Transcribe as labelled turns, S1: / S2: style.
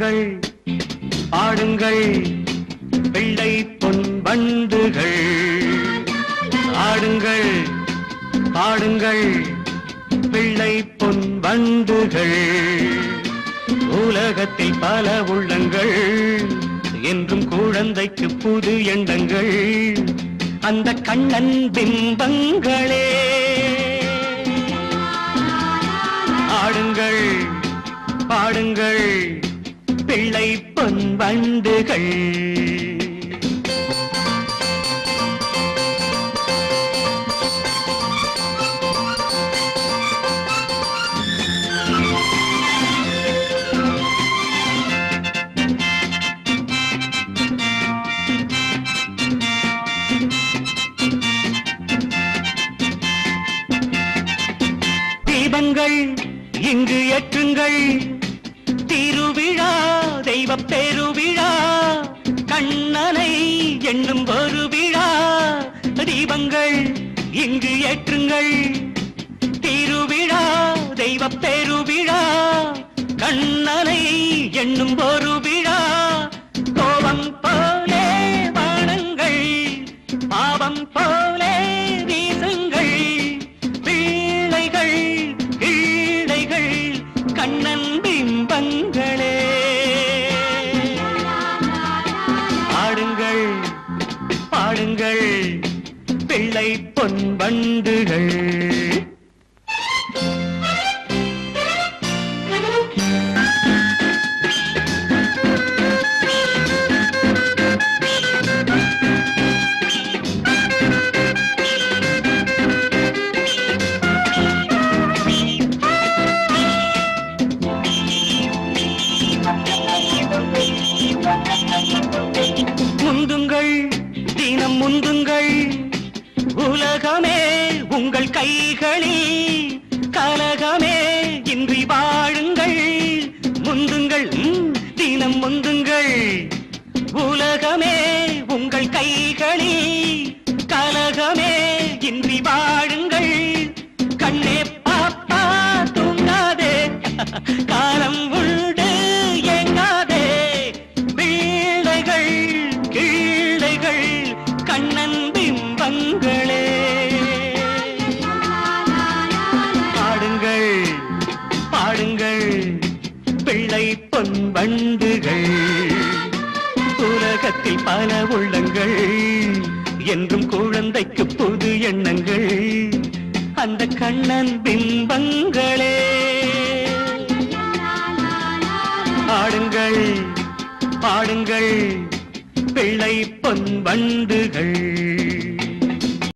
S1: பாடுங்கள் பாடுங்கள் பிள்ளை பொன் வண்டுகள். ஆடுங்கள் பாடுங்கள் பிள்ளை பொன் வண்டுகள். உலகத்தில் பல உள்ளங்கள் என்றும் குழந்தைக்கு புது எண்ணங்கள். அந்த கண்ணன் பிம்பங்களே ஆடுங்கள் பாடுங்கள் பிள்ளை பொன் வண்டுகள். தீபங்கள் இங்கு ஏற்றுங்கள். திருவிழா தெய்வ பெருவிழா கண்ணனை என்னும் ஒரு விழா. தீபங்கள் இங்கு ஏற்றுங்கள். திருவிழா தெய்வ பெருவிழா கண்ணனை என்னும் ஒரு விழா. கோபம் போலே வானங்கள் பாவம் போலே வீசுங்கள். பிள்ளைகள் கீழைகள் கண்ணன் பிம்பங்களே. ஆடுங்கள் பாடுங்கள் பிள்ளை பொன் வண்டுகள். முந்துங்கள் தினம் முந்துங்கள் உலகமே உங்கள் கைகளில். கலகமே இன்றி வாழுங்கள். முந்துங்கள் தினம் முந்துங்கள் உலகமே உங்கள் கைகளில். கலகமே இன்றி வாழுங்கள். கண்ணே பாப்பா தூங்காதே காலம் உண்டு ஏங்காதே. பிள்ளைகள் கீழைகள் கண்ணன் பிம்பங்களே. பாடுங்கள் பாடுங்கள் பிள்ளை பொன் வண்டுகள். உலகத்தில் பல உள்ளங்கள் என்றும் குழந்தைக்கு புது எண்ணங்கள். அந்த கண்ணன் பிம்பங்களே. ஆடுங்கள் பாடுங்கள் பிள்ளை பொன் வண்டுகள்.